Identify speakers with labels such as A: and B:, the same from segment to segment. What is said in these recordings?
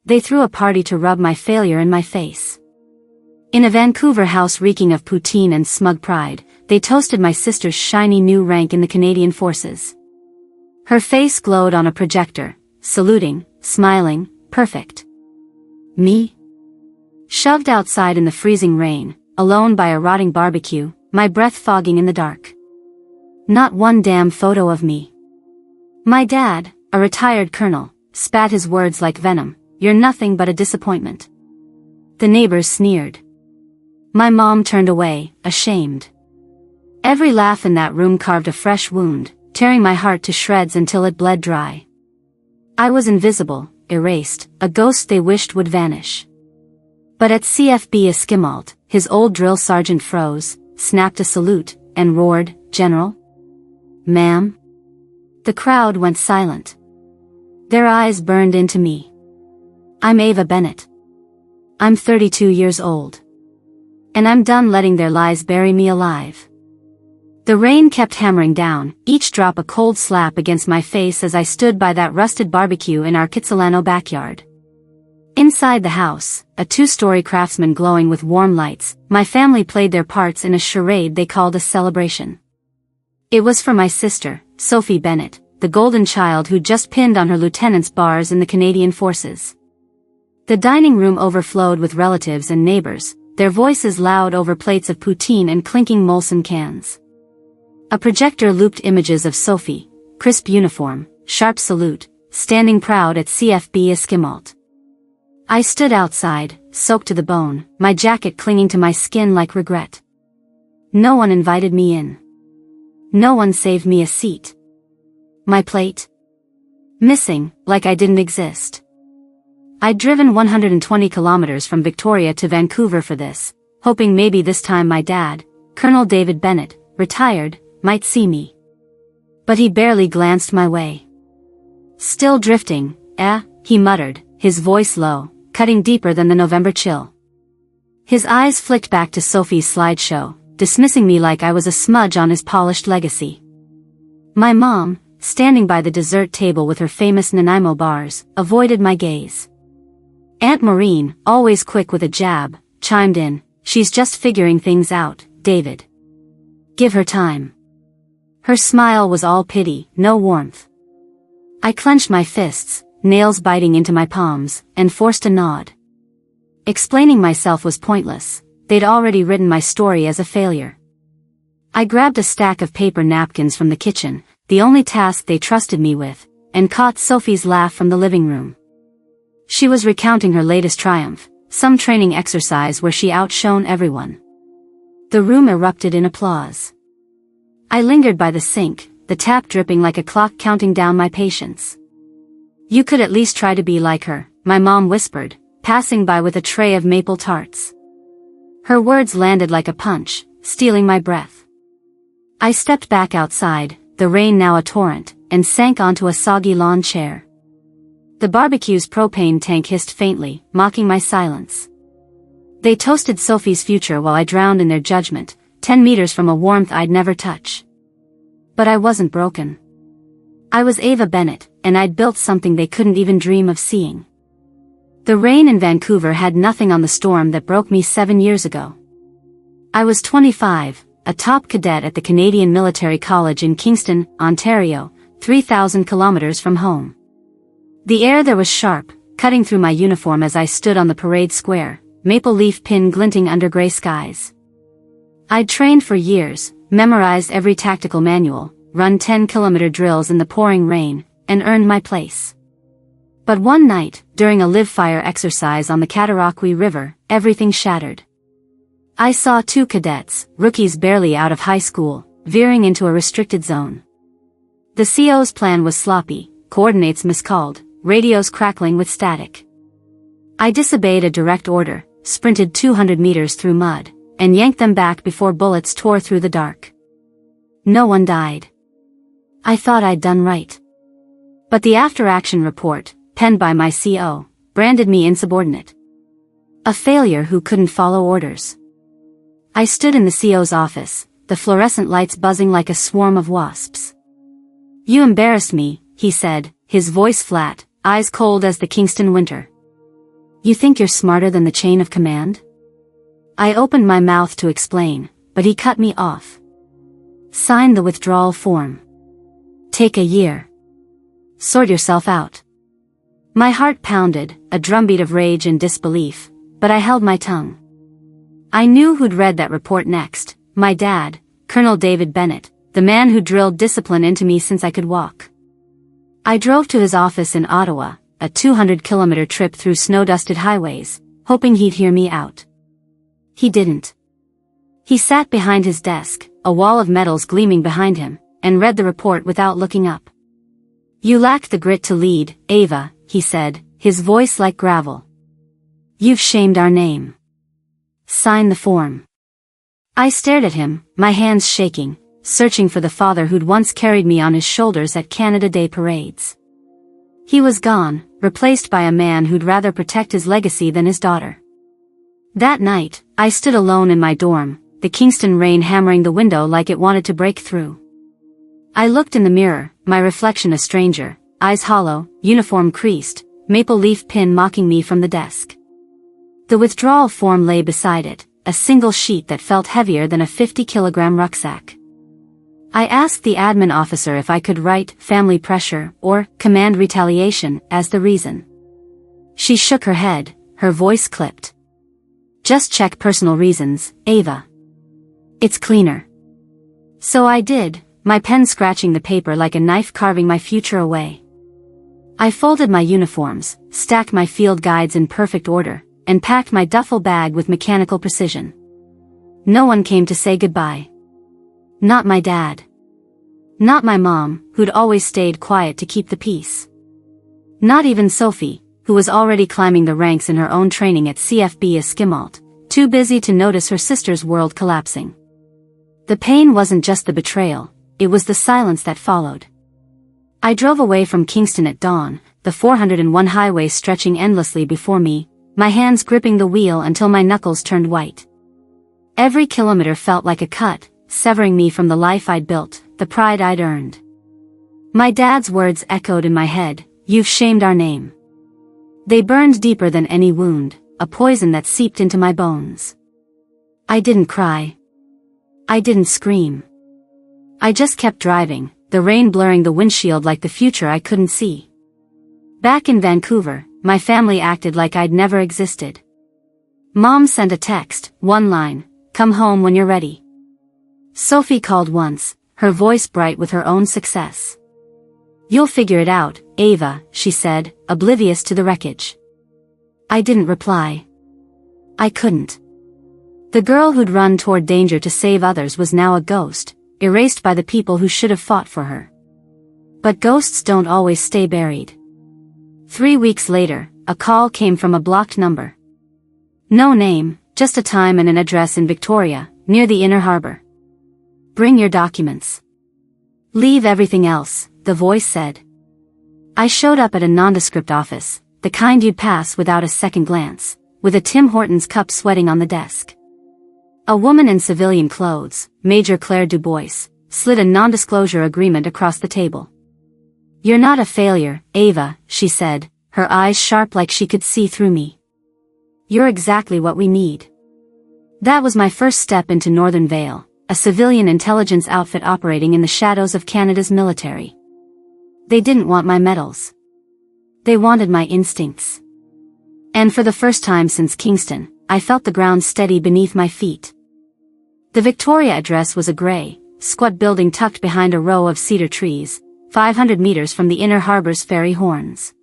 A: They threw a party to rub my failure in my face. In a Vancouver house reeking of poutine and smug pride, they toasted my sister's shiny new rank in the Canadian Forces. Her face glowed on a projector, saluting, smiling, perfect. Me? Shoved outside in the freezing rain, alone by a rotting barbecue, my breath fogging in the dark. Not one damn photo of me. My dad, a retired colonel, spat his words like venom. You're nothing but a disappointment. The neighbors sneered. My mom turned away, ashamed. Every laugh in that room carved a fresh wound, tearing my heart to shreds until it bled dry. I was invisible, erased, a ghost they wished would vanish. But at CFB Esquimalt, his old drill sergeant froze, snapped a salute, and roared, "General? Ma'am?" The crowd went silent. Their eyes burned into me. I'm Ava Bennett. I'm 32 years old. And I'm done letting their lies bury me alive. The rain kept hammering down, each drop a cold slap against my face as I stood by that rusted barbecue in our Kitsilano backyard. Inside the house, a two-story craftsman glowing with warm lights, my family played their parts in a charade they called a celebration. It was for my sister, Sophie Bennett, the golden child who just pinned on her lieutenant's bars in the Canadian Forces. The dining room overflowed with relatives and neighbors, their voices loud over plates of poutine and clinking Molson cans. A projector looped images of Sophie, crisp uniform, sharp salute, standing proud at CFB Esquimalt. I stood outside, soaked to the bone, my jacket clinging to my skin like regret. No one invited me in. No one saved me a seat. My plate? Missing, like I didn't exist. I'd driven 120 kilometers from Victoria to Vancouver for this, hoping maybe this time my dad, Colonel David Bennett, retired, might see me. But he barely glanced my way. Still drifting, he muttered, his voice low, cutting deeper than the November chill. His eyes flicked back to Sophie's slideshow, dismissing me like I was a smudge on his polished legacy. My mom, standing by the dessert table with her famous Nanaimo bars, avoided my gaze. Aunt Maureen, always quick with a jab, chimed in, "She's just figuring things out, David. Give her time." Her smile was all pity, no warmth. I clenched my fists, nails biting into my palms, and forced a nod. Explaining myself was pointless, they'd already written my story as a failure. I grabbed a stack of paper napkins from the kitchen, the only task they trusted me with, and caught Sophie's laugh from the living room. She was recounting her latest triumph, some training exercise where she outshone everyone. The room erupted in applause. I lingered by the sink, the tap dripping like a clock counting down my patience. "You could at least try to be like her," my mom whispered, passing by with a tray of maple tarts. Her words landed like a punch, stealing my breath. I stepped back outside, the rain now a torrent, and sank onto a soggy lawn chair. The barbecue's propane tank hissed faintly, mocking my silence. They toasted Sophie's future while I drowned in their judgment, 10 meters from a warmth I'd never touch. But I wasn't broken. I was Ava Bennett, and I'd built something they couldn't even dream of seeing. The rain in Vancouver had nothing on the storm that broke me 7 years ago. I was 25, a top cadet at the Canadian Military College in Kingston, Ontario, 3,000 kilometers from home. The air there was sharp, cutting through my uniform as I stood on the parade square, maple leaf pin glinting under gray skies. I'd trained for years, memorized every tactical manual, run 10-kilometer drills in the pouring rain, and earned my place. But one night, during a live-fire exercise on the Cataraqui River, everything shattered. I saw 2 cadets, rookies barely out of high school, veering into a restricted zone. The CO's plan was sloppy, coordinates miscalled, radios crackling with static. I disobeyed a direct order, sprinted 200 meters through mud, and yanked them back before bullets tore through the dark. No one died. I thought I'd done right. But the after-action report, penned by my CO, branded me insubordinate. A failure who couldn't follow orders. I stood in the CO's office, the fluorescent lights buzzing like a swarm of wasps. "You embarrassed me," he said, his voice flat, eyes cold as the Kingston winter. You think you're smarter than the chain of command? I opened my mouth to explain, but he cut me off. Sign the withdrawal form. Take a year. Sort yourself out. My heart pounded, a drumbeat of rage and disbelief, but I held my tongue. I knew who'd read that report next, my dad, Colonel David Bennett, the man who drilled discipline into me since I could walk. I drove to his office in Ottawa, a 200-kilometer trip through snow-dusted highways, hoping he'd hear me out. He didn't. He sat behind his desk, a wall of medals gleaming behind him, and read the report without looking up. You lack the grit to lead, Ava, he said, his voice like gravel. You've shamed our name. Sign the form. I stared at him, my hands shaking, searching for the father who'd once carried me on his shoulders at Canada Day parades. He was gone, replaced by a man who'd rather protect his legacy than his daughter. That night, I stood alone in my dorm, the Kingston rain hammering the window like it wanted to break through. I looked in the mirror, my reflection a stranger, eyes hollow, uniform creased, maple leaf pin mocking me from the desk. The withdrawal form lay beside it, a single sheet that felt heavier than a 50-kilogram rucksack. I asked the admin officer if I could write family pressure or command retaliation as the reason. She shook her head, her voice clipped. Just check personal reasons, Ava. It's cleaner. So I did, my pen scratching the paper like a knife carving my future away. I folded my uniforms, stacked my field guides in perfect order, and packed my duffel bag with mechanical precision. No one came to say goodbye. Not my dad. Not my mom, who'd always stayed quiet to keep the peace. Not even Sophie, who was already climbing the ranks in her own training at CFB Esquimalt, too busy to notice her sister's world collapsing. The pain wasn't just the betrayal, it was the silence that followed. I drove away from Kingston at dawn, the 401 highway stretching endlessly before me, my hands gripping the wheel until my knuckles turned white. Every kilometer felt like a cut, severing me from the life I'd built, the pride I'd earned. My dad's words echoed in my head, you've shamed our name. They burned deeper than any wound, a poison that seeped into my bones. I didn't cry. I didn't scream. I just kept driving, the rain blurring the windshield like the future I couldn't see. Back in Vancouver, my family acted like I'd never existed. Mom sent a text, one line, come home when you're ready. Sophie called once, her voice bright with her own success. You'll figure it out, Ava, she said, oblivious to the wreckage. I didn't reply. I couldn't. The girl who'd run toward danger to save others was now a ghost, erased by the people who should have fought for her. But ghosts don't always stay buried. 3 weeks later, a call came from a blocked number. No name, just a time and an address in Victoria, near the inner harbor. Bring your documents. Leave everything else, the voice said. I showed up at a nondescript office, the kind you'd pass without a second glance, with a Tim Hortons cup sweating on the desk. A woman in civilian clothes, Major Claire Dubois, slid a non-disclosure agreement across the table. You're not a failure, Ava, she said, her eyes sharp like she could see through me. You're exactly what we need. That was my first step into Northern Vale, a civilian intelligence outfit operating in the shadows of Canada's military. They didn't want my medals. They wanted my instincts. And for the first time since Kingston, I felt the ground steady beneath my feet. The Victoria address was a gray, squat building tucked behind a row of cedar trees, 500 meters from the inner harbor's ferry horns.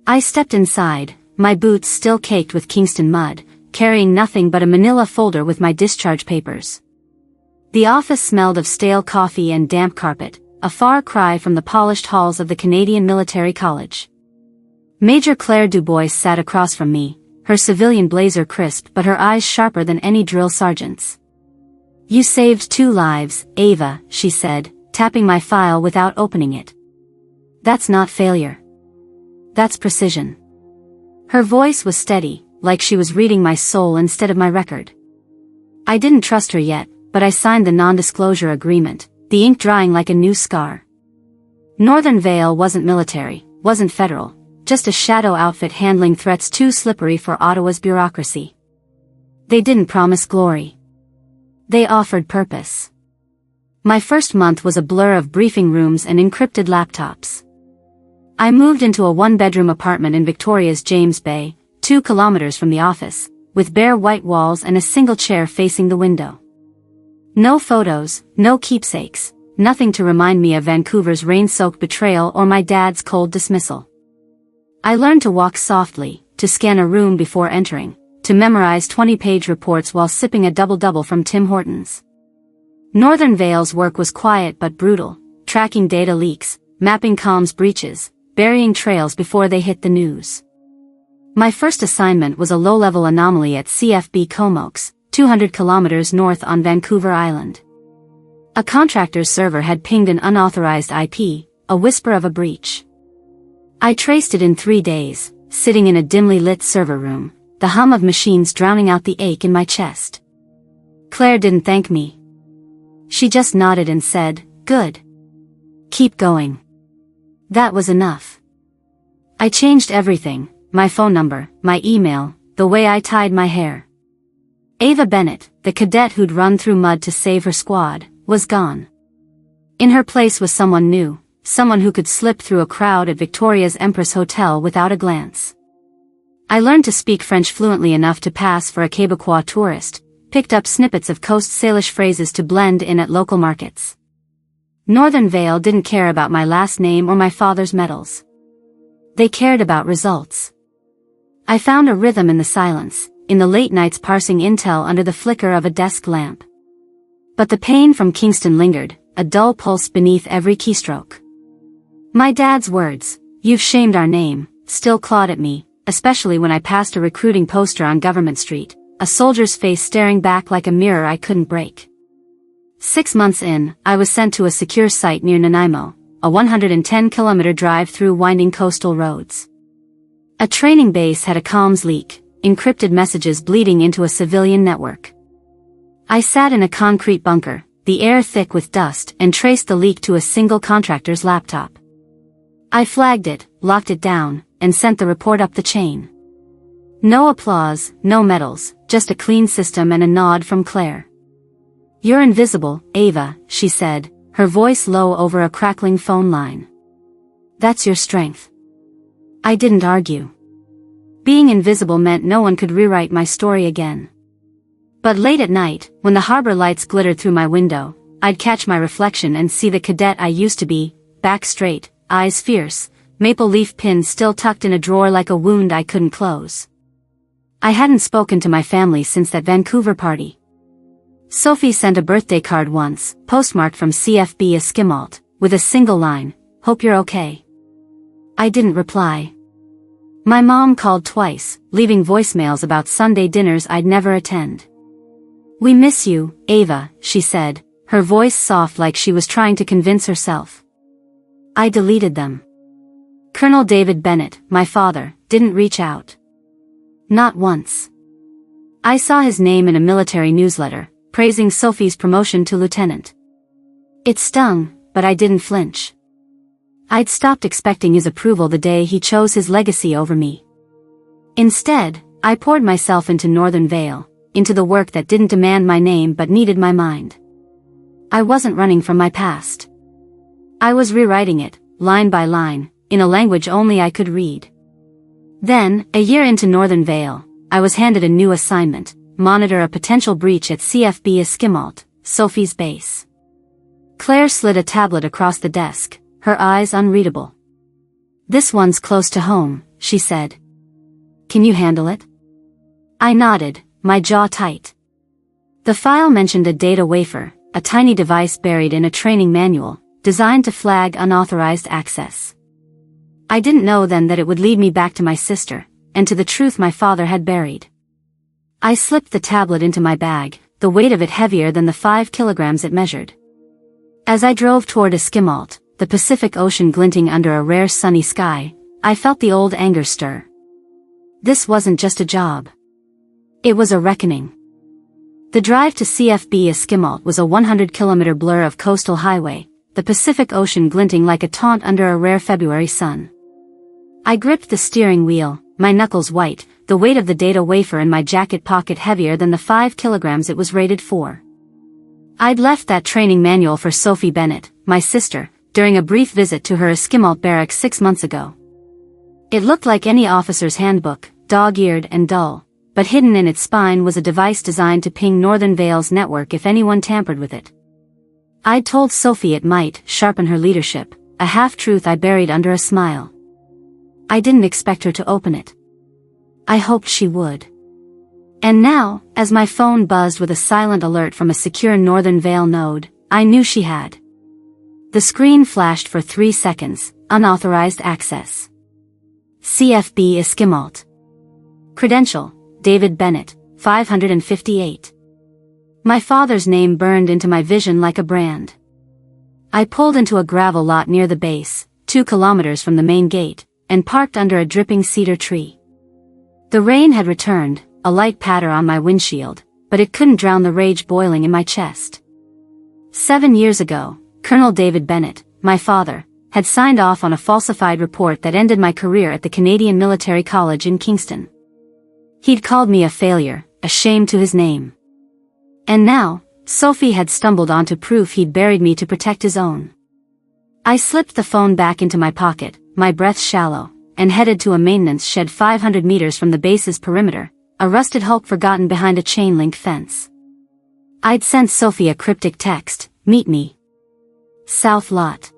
A: I stepped inside, my boots still caked with Kingston mud, carrying nothing but a manila folder with my discharge papers. The office smelled of stale coffee and damp carpet, a far cry from the polished halls of the Canadian Military College. Major Claire Dubois sat across from me, her civilian blazer crisp but her eyes sharper than any drill sergeant's. You saved 2 lives, Ava, she said, tapping my file without opening it. That's not failure. That's precision. Her voice was steady, like she was reading my soul instead of my record. I didn't trust her yet, but I signed the non-disclosure agreement, the ink drying like a new scar. Northern Vale wasn't military, wasn't federal, just a shadow outfit handling threats too slippery for Ottawa's bureaucracy. They didn't promise glory. They offered purpose. My first month was a blur of briefing rooms and encrypted laptops. I moved into a one-bedroom apartment in Victoria's James Bay, 2 kilometers from the office, with bare white walls and a single chair facing the window. No photos, no keepsakes, nothing to remind me of Vancouver's rain-soaked betrayal or my dad's cold dismissal. I learned to walk softly, to scan a room before entering, to memorize 20-page reports while sipping a double-double from Tim Hortons. Northern Vale's work was quiet but brutal, tracking data leaks, mapping comms breaches, burying trails before they hit the news. My first assignment was a low-level anomaly at CFB Comox, 200 kilometers north on Vancouver Island. A contractor's server had pinged an unauthorized IP, a whisper of a breach. I traced it in 3 days, sitting in a dimly lit server room, the hum of machines drowning out the ache in my chest. Claire didn't thank me. She just nodded and said, "Good. Keep going." That was enough. I changed everything, my phone number, my email, the way I tied my hair. Ava Bennett, the cadet who'd run through mud to save her squad, was gone. In her place was someone new, someone who could slip through a crowd at Victoria's Empress Hotel without a glance. I learned to speak French fluently enough to pass for a Quebecois tourist, picked up snippets of Coast Salish phrases to blend in at local markets. Northern Vale didn't care about my last name or my father's medals. They cared about results. I found a rhythm in the silence, in the late nights parsing intel under the flicker of a desk lamp. But the pain from Kingston lingered, a dull pulse beneath every keystroke. My dad's words, "You've shamed our name," still clawed at me, especially when I passed a recruiting poster on Government Street, a soldier's face staring back like a mirror I couldn't break. 6 months in, I was sent to a secure site near Nanaimo, a 110-kilometer drive through winding coastal roads. A training base had a comms leak, encrypted messages bleeding into a civilian network. I sat in a concrete bunker, the air thick with dust, and traced the leak to a single contractor's laptop. I flagged it, locked it down, and sent the report up the chain. No applause, no medals, just a clean system and a nod from Claire. "You're invisible, Ava," she said, her voice low over a crackling phone line. "That's your strength." I didn't argue. Being invisible meant no one could rewrite my story again. But late at night, when the harbor lights glittered through my window, I'd catch my reflection and see the cadet I used to be, back straight, eyes fierce, maple leaf pin still tucked in a drawer like a wound I couldn't close. I hadn't spoken to my family since that Vancouver party. Sophie sent a birthday card once, postmarked from CFB Esquimalt, with a single line, "Hope you're okay." I didn't reply. My mom called twice, leaving voicemails about Sunday dinners I'd never attend. "We miss you, Ava," she said, her voice soft like she was trying to convince herself. I deleted them. Colonel David Bennett, my father, didn't reach out. Not once. I saw his name in a military newsletter, praising Sophie's promotion to lieutenant. It stung, but I didn't flinch. I'd stopped expecting his approval the day he chose his legacy over me. Instead, I poured myself into Northern Vale, into the work that didn't demand my name but needed my mind. I wasn't running from my past. I was rewriting it, line by line, in a language only I could read. Then, a year into Northern Vale, I was handed a new assignment, monitor a potential breach at CFB Esquimalt, Sophie's base. Claire slid a tablet across the desk, her eyes unreadable. "This one's close to home," she said. "Can you handle it?" I nodded, my jaw tight. The file mentioned a data wafer, a tiny device buried in a training manual, designed to flag unauthorized access. I didn't know then that it would lead me back to my sister, and to the truth my father had buried. I slipped the tablet into my bag, the weight of it heavier than the 5 kilograms it measured. As I drove toward Esquimalt, the Pacific Ocean glinting under a rare sunny sky, I felt the old anger stir. This wasn't just a job. It was a reckoning. The drive to CFB Esquimalt was a 100-kilometer blur of coastal highway, the Pacific Ocean glinting like a taunt under a rare February sun. I gripped the steering wheel, my knuckles white, the weight of the data wafer in my jacket pocket heavier than the 5 kilograms it was rated for. I'd left that training manual for Sophie Bennett, my sister, during a brief visit to her Esquimalt barracks 6 months ago. It looked like any officer's handbook, dog-eared and dull, but hidden in its spine was a device designed to ping Northern Vale's network if anyone tampered with it. I'd told Sophie it might sharpen her leadership, a half-truth I buried under a smile. I didn't expect her to open it. I hoped she would. And now, as my phone buzzed with a silent alert from a secure Northern Vale node, I knew she had. The screen flashed for 3 seconds, unauthorized access. CFB Esquimalt. Credential, David Bennett, 558. My father's name burned into my vision like a brand. I pulled into a gravel lot near the base, 2 kilometers from the main gate, and parked under a dripping cedar tree. The rain had returned, a light patter on my windshield, but it couldn't drown the rage boiling in my chest. 7 years ago, Colonel David Bennett, my father, had signed off on a falsified report that ended my career at the Canadian Military College in Kingston. He'd called me a failure, a shame to his name. And now, Sophie had stumbled onto proof he'd buried me to protect his own. I slipped the phone back into my pocket, my breath shallow, and headed to a maintenance shed 500 meters from the base's perimeter, a rusted hulk forgotten behind a chain-link fence. I'd sent Sophie a cryptic text, "Meet me. South Lot.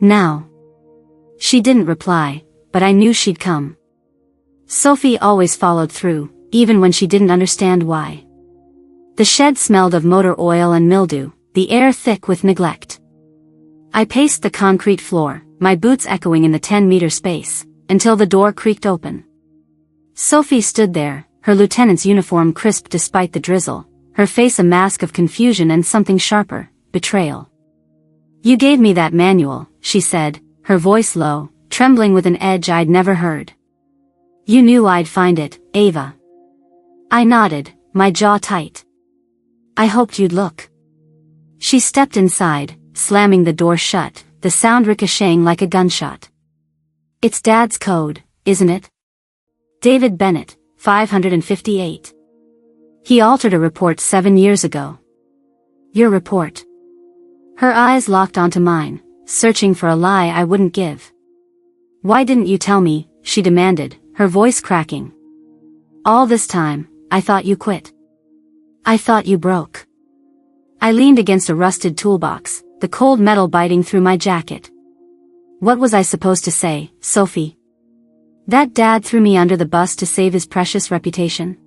A: Now." She didn't reply, but I knew she'd come. Sophie always followed through, even when she didn't understand why. The shed smelled of motor oil and mildew, the air thick with neglect. I paced the concrete floor, my boots echoing in the 10-meter space, until the door creaked open. Sophie stood there, her lieutenant's uniform crisp despite the drizzle, her face a mask of confusion and something sharper, betrayal. "You gave me that manual," she said, her voice low, trembling with an edge I'd never heard. "You knew I'd find it, Ava." I nodded, my jaw tight. "I hoped you'd look." She stepped inside, slamming the door shut, the sound ricocheting like a gunshot. "It's Dad's code, isn't it? David Bennett, 558. He altered a report 7 years ago." "Your report?" Her eyes locked onto mine, searching for a lie I wouldn't give. "Why didn't you tell me?" she demanded, her voice cracking. "All this time, I thought you quit. I thought you broke." I leaned against a rusted toolbox, the cold metal biting through my jacket. What was I supposed to say, Sophie? That Dad threw me under the bus to save his precious reputation?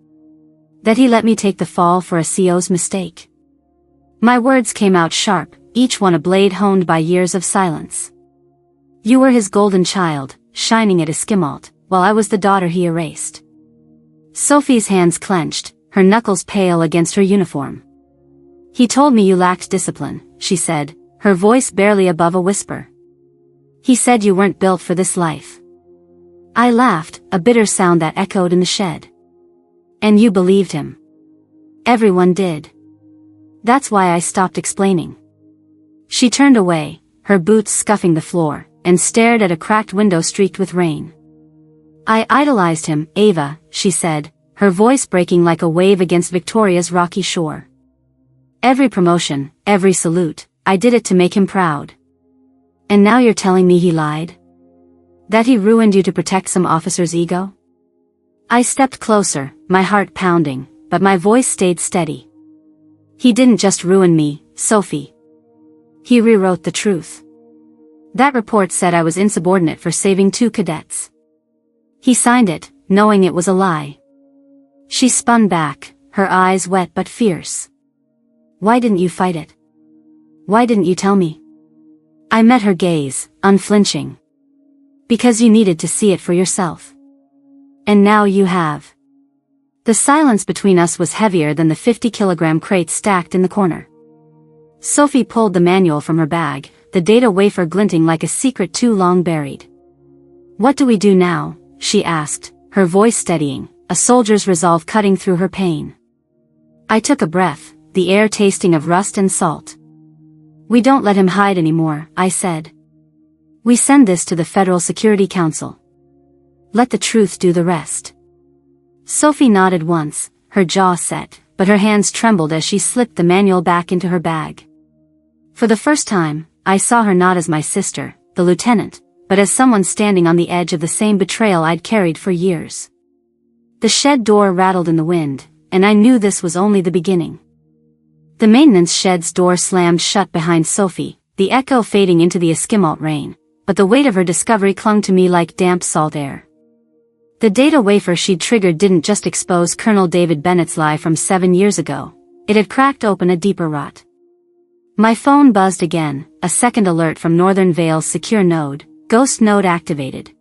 A: That he let me take the fall for a CO's mistake? My words came out sharp, each one a blade honed by years of silence. You were his golden child, shining at Esquimalt, while I was the daughter he erased. Sophie's hands clenched, her knuckles pale against her uniform. "He told me you lacked discipline," she said, her voice barely above a whisper. "He said you weren't built for this life." I laughed, a bitter sound that echoed in the shed. "And you believed him." "Everyone did. That's why I stopped explaining." She turned away, her boots scuffing the floor, and stared at a cracked window streaked with rain. "I idolized him, Ava," she said, her voice breaking like a wave against Victoria's rocky shore. "Every promotion, every salute, I did it to make him proud. And now you're telling me he lied? That he ruined you to protect some officer's ego?" I stepped closer, my heart pounding, but my voice stayed steady. "He didn't just ruin me, Sophie. He rewrote the truth. That report said I was insubordinate for saving 2 cadets. He signed it, knowing it was a lie." She spun back, her eyes wet but fierce. "Why didn't you fight it? Why didn't you tell me?" I met her gaze, unflinching. "Because you needed to see it for yourself. And now you have." The silence between us was heavier than the 50-kilogram crates stacked in the corner. Sophie pulled the manual from her bag, the data wafer glinting like a secret too long buried. "What do we do now?" she asked, her voice steadying, a soldier's resolve cutting through her pain. I took a breath, the air tasting of rust and salt. "We don't let him hide anymore," I said. "We send this to the Federal Security Council. Let the truth do the rest. Sophie nodded once, her jaw set, but her hands trembled as she slipped the manual back into her bag. For the first time, I saw her not as my sister, the lieutenant, but as someone standing on the edge of the same betrayal I'd carried for years. The shed door rattled in the wind, and I knew this was only the beginning. The maintenance shed's door slammed shut behind Sophie, the echo fading into the Esquimalt rain, but the weight of her discovery clung to me like damp salt air. The data wafer she'd triggered didn't just expose Colonel David Bennett's lie from 7 years ago, it had cracked open a deeper rot. My phone buzzed again, a second alert from Northern Vale's secure node, ghost node activated.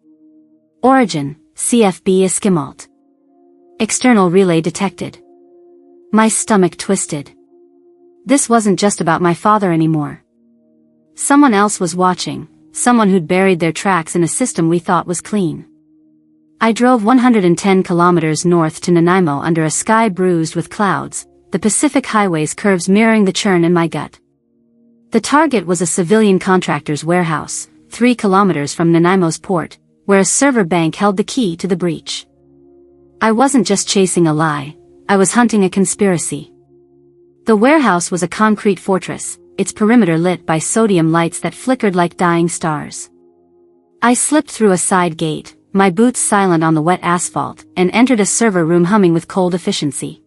A: Origin, CFB Esquimalt. External relay detected. My stomach twisted. This wasn't just about my father anymore. Someone else was watching, someone who'd buried their tracks in a system we thought was clean. I drove 110 kilometers north to Nanaimo under a sky bruised with clouds, the Pacific Highway's curves mirroring the churn in my gut. The target was a civilian contractor's warehouse, 3 kilometers from Nanaimo's port, where a server bank held the key to the breach. I wasn't just chasing a lie, I was hunting a conspiracy. The warehouse was a concrete fortress, its perimeter lit by sodium lights that flickered like dying stars. I slipped through a side gate, my boots silent on the wet asphalt, and entered a server room humming with cold efficiency.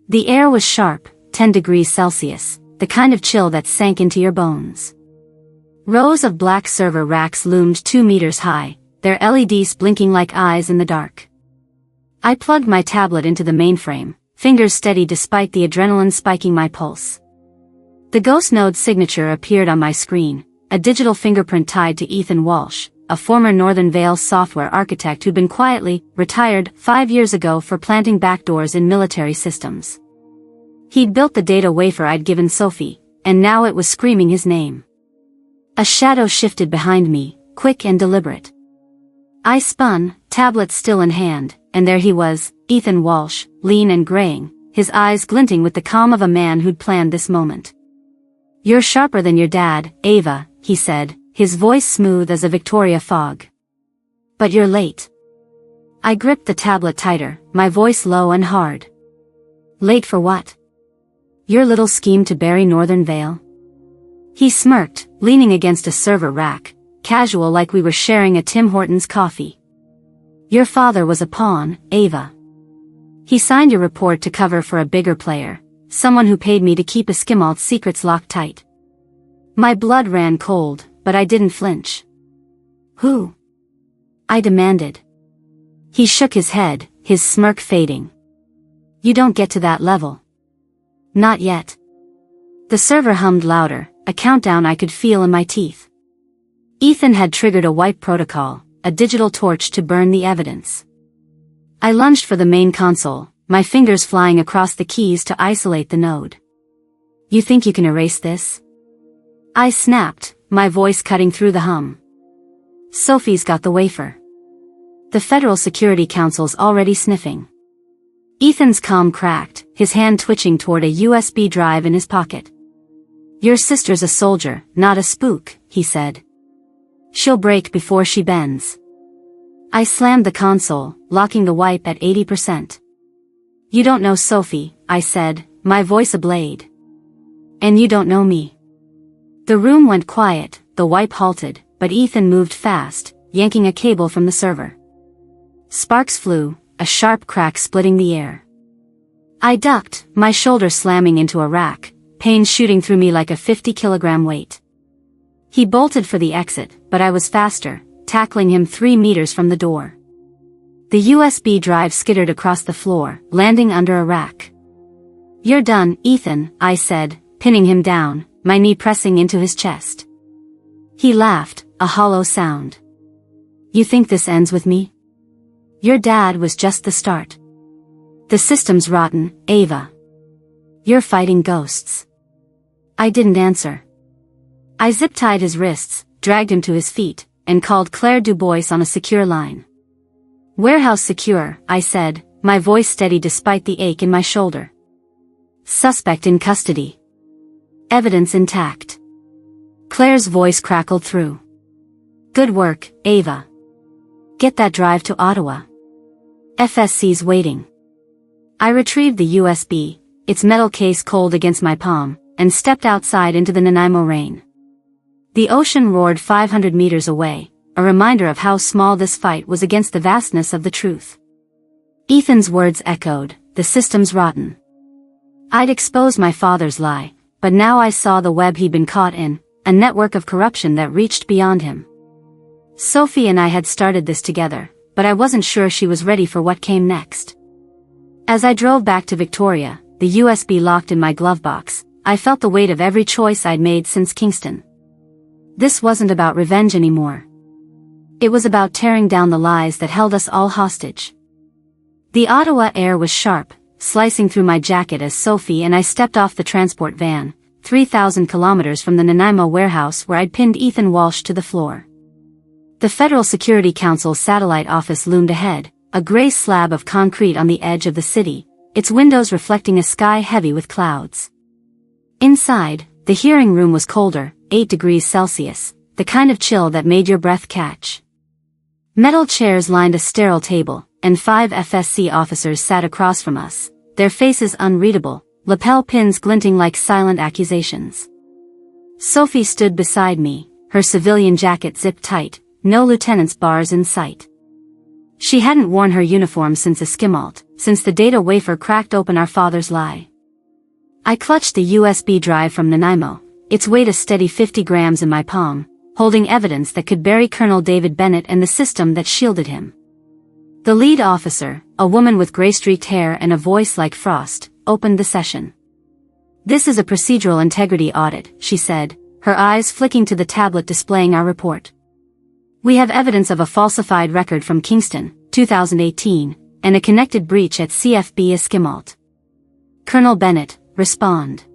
A: The air was sharp, 10 degrees Celsius, the kind of chill that sank into your bones. Rows of black server racks loomed 2 meters high, their LEDs blinking like eyes in the dark. I plugged my tablet into the mainframe, fingers steady despite the adrenaline spiking my pulse. The ghost node signature appeared on my screen, a digital fingerprint tied to Ethan Walsh, a former Northern Vale software architect who'd been quietly retired 5 years ago for planting backdoors in military systems. He'd built the data wafer I'd given Sophie, and now it was screaming his name. A shadow shifted behind me, quick and deliberate. I spun, tablet still in hand, and there he was, Ethan Walsh, lean and graying, his eyes glinting with the calm of a man who'd planned this moment. "You're sharper than your dad, Ava," he said, his voice smooth as a Victoria fog. "But you're late." I gripped the tablet tighter, my voice low and hard. "Late for what? Your little scheme to bury Northern Vale?" He smirked, leaning against a server rack, casual like we were sharing a Tim Hortons coffee. "Your father was a pawn, Ava. He signed your report to cover for a bigger player, someone who paid me to keep Esquimalt's secrets locked tight." My blood ran cold, but I didn't flinch. "Who?" I demanded. He shook his head, his smirk fading. "You don't get to that level. Not yet." The server hummed louder, a countdown I could feel in my teeth. Ethan had triggered a wipe protocol, a digital torch to burn the evidence. I lunged for the main console, my fingers flying across the keys to isolate the node. "You think you can erase this?" I snapped, my voice cutting through the hum. "Sophie's got the wafer. The Federal Security Council's already sniffing." Ethan's calm cracked, his hand twitching toward a USB drive in his pocket. "Your sister's a soldier, not a spook," he said. "She'll break before she bends." I slammed the console, locking the wipe at 80%. "You don't know Sophie," I said, my voice a blade. "And you don't know me." The room went quiet, the wipe halted, but Ethan moved fast, yanking a cable from the server. Sparks flew, a sharp crack splitting the air. I ducked, my shoulder slamming into a rack, pain shooting through me like a 50-kilogram weight. He bolted for the exit, but I was faster, tackling him 3 meters from the door. The USB drive skittered across the floor, landing under a rack. "You're done, Ethan," I said, pinning him down, my knee pressing into his chest. He laughed, a hollow sound. "You think this ends with me? Your dad was just the start. The system's rotten, Ava. You're fighting ghosts." I didn't answer. I zip-tied his wrists, dragged him to his feet, and called Claire Dubois on a secure line. "Warehouse secure," I said, my voice steady despite the ache in my shoulder. "Suspect in custody. Evidence intact." Claire's voice crackled through. "Good work, Ava. Get that drive to Ottawa. FSC's waiting. I retrieved the USB, its metal case cold against my palm, and stepped outside into the Nanaimo rain. The ocean roared 500 meters away, a reminder of how small this fight was against the vastness of the truth. Ethan's words echoed, "The system's rotten." I'd exposed my father's lie, but now I saw the web he'd been caught in, a network of corruption that reached beyond him. Sophie and I had started this together, but I wasn't sure she was ready for what came next. As I drove back to Victoria, the USB locked in my glove box, I felt the weight of every choice I'd made since Kingston. This wasn't about revenge anymore. It was about tearing down the lies that held us all hostage. The Ottawa air was sharp, slicing through my jacket as Sophie and I stepped off the transport van, 3,000 kilometers from the Nanaimo warehouse where I'd pinned Ethan Walsh to the floor. The Federal Security Council's satellite office loomed ahead, a gray slab of concrete on the edge of the city, its windows reflecting a sky heavy with clouds. Inside, the hearing room was colder, 8 degrees Celsius, the kind of chill that made your breath catch. Metal chairs lined a sterile table, and 5 FSC officers sat across from us, their faces unreadable, lapel pins glinting like silent accusations. Sophie stood beside me, her civilian jacket zipped tight, no lieutenant's bars in sight. She hadn't worn her uniform since Esquimalt, since the data wafer cracked open our father's lie. I clutched the USB drive from Nanaimo, its weight a steady 50 grams in my palm, holding evidence that could bury Colonel David Bennett and the system that shielded him. The lead officer, a woman with gray-streaked hair and a voice like frost, opened the session. "This is a procedural integrity audit," she said, her eyes flicking to the tablet displaying our report. "We have evidence of a falsified record from Kingston, 2018, and a connected breach at CFB Esquimalt. Colonel Bennett, respond."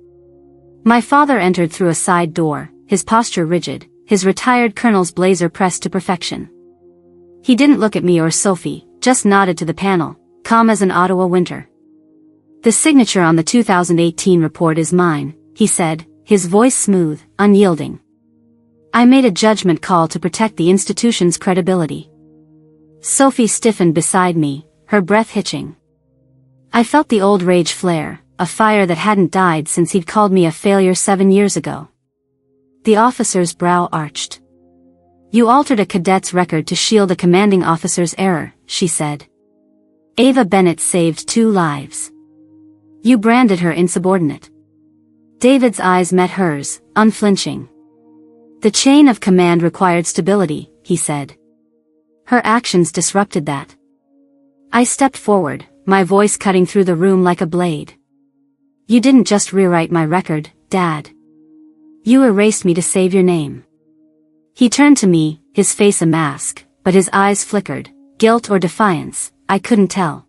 A: My father entered through a side door, his posture rigid, his retired colonel's blazer pressed to perfection. He didn't look at me or Sophie, just nodded to the panel, calm as an Ottawa winter. "The signature on the 2018 report is mine," he said, his voice smooth, unyielding. "I made a judgment call to protect the institution's credibility." Sophie stiffened beside me, her breath hitching. I felt the old rage flare, a fire that hadn't died since he'd called me a failure 7 years ago. The officer's brow arched. "You altered a cadet's record to shield a commanding officer's error," she said. "Ava Bennett saved 2 lives. You branded her insubordinate." David's eyes met hers, unflinching. "The chain of command required stability," he said. Her actions disrupted that. I stepped forward, my voice cutting through the room like a blade. "You didn't just rewrite my record, Dad. You erased me to save your name." He turned to me, his face a mask, but his eyes flickered, guilt or defiance, I couldn't tell.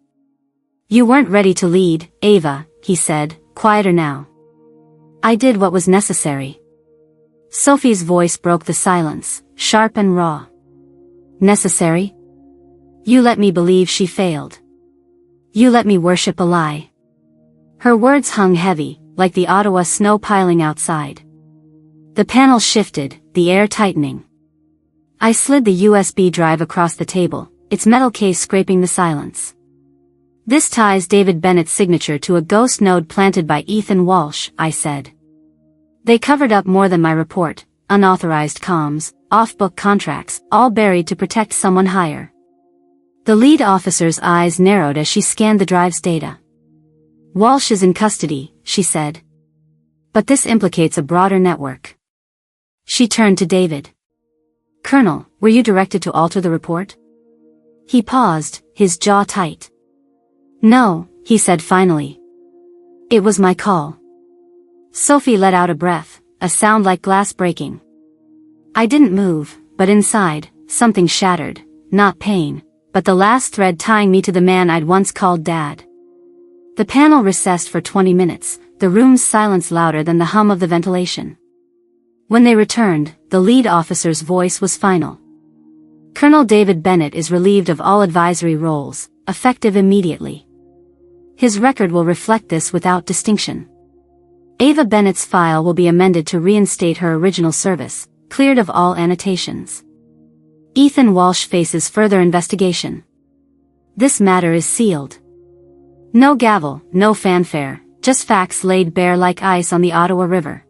A: "You weren't ready to lead, Ava," he said, quieter now. "I did what was necessary." Sophie's voice broke the silence, sharp and raw. "Necessary? You let me believe she failed. You let me worship a lie." Her words hung heavy, like the Ottawa snow piling outside. The panel shifted, the air tightening. I slid the USB drive across the table, its metal case scraping the silence. "This ties David Bennett's signature to a ghost node planted by Ethan Walsh," I said. "They covered up more than my report, unauthorized comms, off-book contracts, all buried to protect someone higher." The lead officer's eyes narrowed as she scanned the drive's data. "Walsh is in custody," she said. "But this implicates a broader network." She turned to David. "Colonel, were you directed to alter the report?" He paused, his jaw tight. "No," he said finally. "It was my call." Sophie let out a breath, a sound like glass breaking. I didn't move, but inside, something shattered, not pain, but the last thread tying me to the man I'd once called Dad. The panel recessed for 20 minutes, the room's silence louder than the hum of the ventilation. When they returned, the lead officer's voice was final. "Colonel David Bennett is relieved of all advisory roles, effective immediately. His record will reflect this without distinction. Ava Bennett's file will be amended to reinstate her original service, cleared of all annotations. Ethan Walsh faces further investigation. This matter is sealed. No gavel, no fanfare, just facts laid bare like ice on the Ottawa River.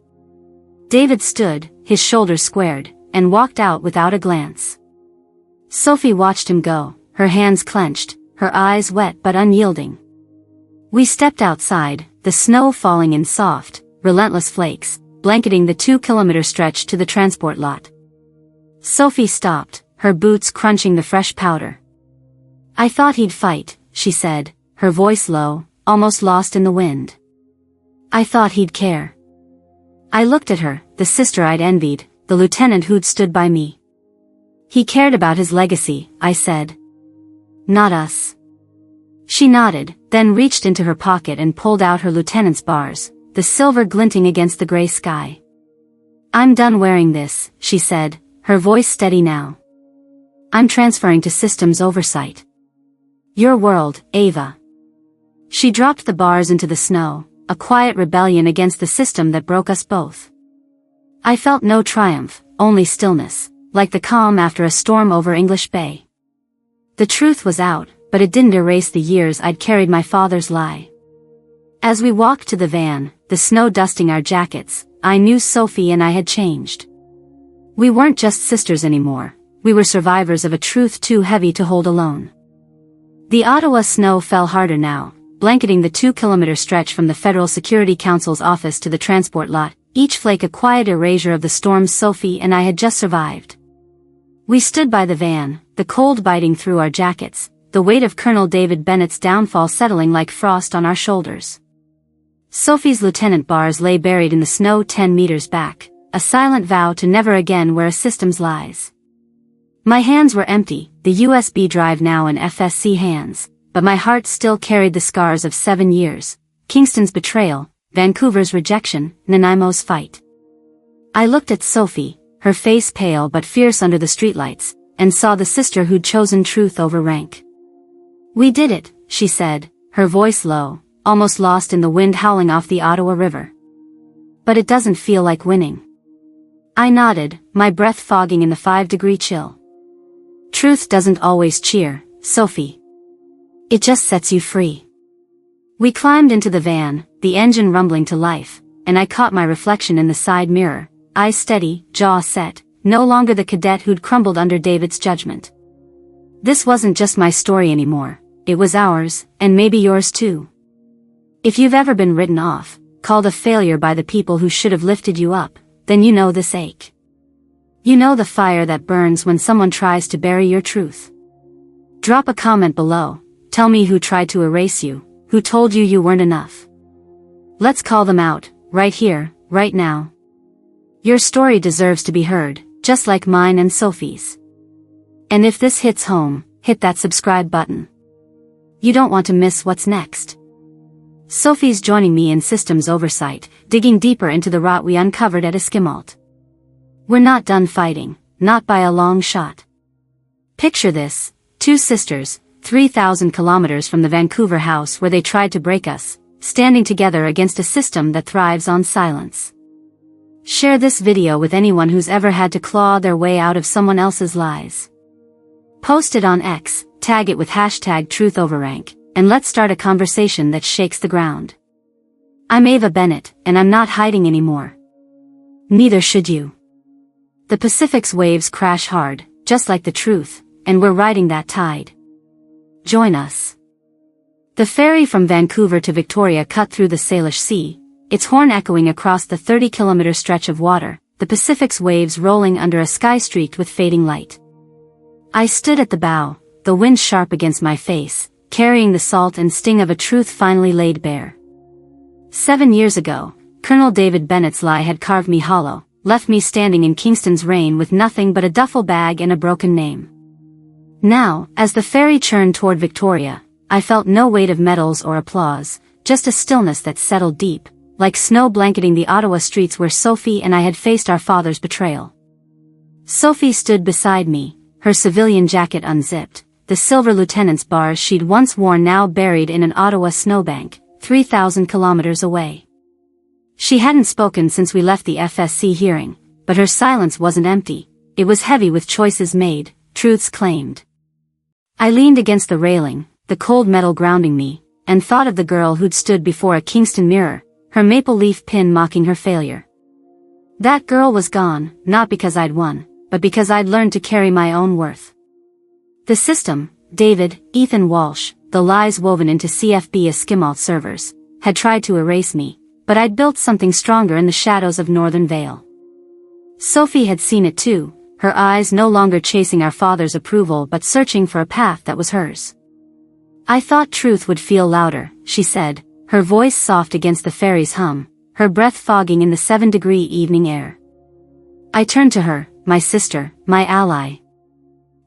A: David stood, his shoulders squared, and walked out without a glance. Sophie watched him go, her hands clenched, her eyes wet but unyielding. We stepped outside, the snow falling in soft, relentless flakes, blanketing the 2-kilometer stretch to the transport lot. Sophie stopped, her boots crunching the fresh powder. "I thought he'd fight," she said, her voice low, almost lost in the wind. "I thought he'd care." I looked at her, the sister I'd envied, the lieutenant who'd stood by me. "He cared about his legacy," I said. "Not us." She nodded, then reached into her pocket and pulled out her lieutenant's bars, the silver glinting against the gray sky. "I'm done wearing this," she said, her voice steady now. "I'm transferring to systems oversight. Your world, Ava." She dropped the bars into the snow, a quiet rebellion against the system that broke us both. I felt no triumph, only stillness, like the calm after a storm over English Bay. The truth was out, but it didn't erase the years I'd carried my father's lie. As we walked to the van, the snow dusting our jackets, I knew Sophie and I had changed. We weren't just sisters anymore, we were survivors of a truth too heavy to hold alone. The Ottawa snow fell harder now, blanketing the 2-kilometer stretch from the Federal Security Council's office to the transport lot, each flake a quiet erasure of the storms Sophie and I had just survived. We stood by the van, the cold biting through our jackets, the weight of Colonel David Bennett's downfall settling like frost on our shoulders. Sophie's lieutenant bars lay buried in the snow 10 meters back, a silent vow to never again wear a system's lies. My hands were empty, the USB drive now in FSC hands, but my heart still carried the scars of 7 years, Kingston's betrayal, Vancouver's rejection, Nanaimo's fight. I looked at Sophie, her face pale but fierce under the streetlights, and saw the sister who'd chosen truth over rank. "We did it," she said, her voice low, almost lost in the wind howling off the Ottawa River. "But it doesn't feel like winning." I nodded, my breath fogging in the 5-degree chill. "Truth doesn't always cheer, Sophie. It just sets you free." We climbed into the van, the engine rumbling to life, and I caught my reflection in the side mirror, eyes steady, jaw set, no longer the cadet who'd crumbled under David's judgment. This wasn't just my story anymore, it was ours, and maybe yours too. If you've ever been written off, called a failure by the people who should have lifted you up, then you know this ache. You know the fire that burns when someone tries to bury your truth. Drop a comment below, tell me who tried to erase you, who told you weren't enough. Let's call them out, right here, right now. Your story deserves to be heard, just like mine and Sophie's. And if this hits home, hit that subscribe button. You don't want to miss what's next. Sophie's joining me in systems oversight, digging deeper into the rot we uncovered at Esquimalt. We're not done fighting, not by a long shot. Picture this, 2 sisters, 3,000 kilometers from the Vancouver house where they tried to break us, standing together against a system that thrives on silence. Share this video with anyone who's ever had to claw their way out of someone else's lies. Post it on X, tag it with #TruthOverrank, and let's start a conversation that shakes the ground. I'm Ava Bennett, and I'm not hiding anymore. Neither should you. The Pacific's waves crash hard, just like the truth, and we're riding that tide. Join us. The ferry from Vancouver to Victoria cut through the Salish Sea, its horn echoing across the 30-kilometer stretch of water, the Pacific's waves rolling under a sky streaked with fading light. I stood at the bow, the wind sharp against my face, carrying the salt and sting of a truth finally laid bare. 7 years ago, Colonel David Bennett's lie had carved me hollow, left me standing in Kingston's rain with nothing but a duffel bag and a broken name. Now, as the ferry churned toward Victoria, I felt no weight of medals or applause, just a stillness that settled deep, like snow blanketing the Ottawa streets where Sophie and I had faced our father's betrayal. Sophie stood beside me, her civilian jacket unzipped, the silver lieutenant's bars she'd once worn now buried in an Ottawa snowbank, 3,000 kilometers away. She hadn't spoken since we left the FSC hearing, but her silence wasn't empty, it was heavy with choices made, truths claimed. I leaned against the railing, the cold metal grounding me, and thought of the girl who'd stood before a Kingston mirror, her maple leaf pin mocking her failure. That girl was gone, not because I'd won, but because I'd learned to carry my own worth. The system, David, Ethan Walsh, the lies woven into CFB Esquimalt servers, had tried to erase me, but I'd built something stronger in the shadows of Northern Vale. Sophie had seen it too, her eyes no longer chasing our father's approval but searching for a path that was hers. I thought truth would feel louder, she said, her voice soft against the ferry's hum, her breath fogging in the 7-degree evening air. I turned to her, my sister, my ally.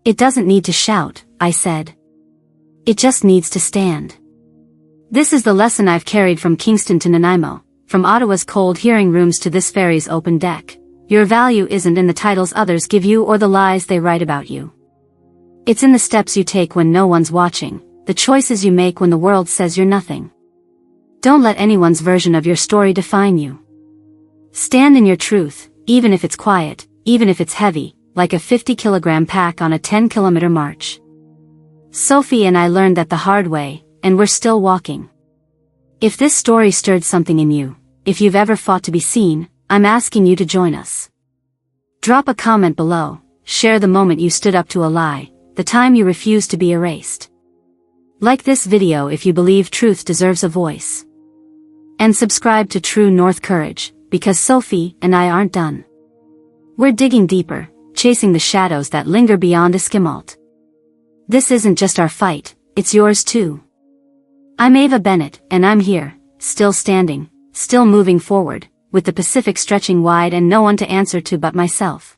A: It doesn't need to shout, I said. It just needs to stand. This is the lesson I've carried from Kingston to Nanaimo, from Ottawa's cold hearing rooms to this ferry's open deck. Your value isn't in the titles others give you or the lies they write about you. It's in the steps you take when no one's watching, the choices you make when the world says you're nothing. Don't let anyone's version of your story define you. Stand in your truth, even if it's quiet, even if it's heavy, like a 50-kilogram pack on a 10-kilometer march. Sophie and I learned that the hard way, and we're still walking. If this story stirred something in you, if you've ever fought to be seen, I'm asking you to join us. Drop a comment below, share the moment you stood up to a lie, the time you refused to be erased. Like this video if you believe truth deserves a voice. And subscribe to True North Courage, because Sophie and I aren't done. We're digging deeper, chasing the shadows that linger beyond Esquimalt. This isn't just our fight, it's yours too. I'm Ava Bennett, and I'm here, still standing, still moving forward, with the Pacific stretching wide and no one to answer to but myself.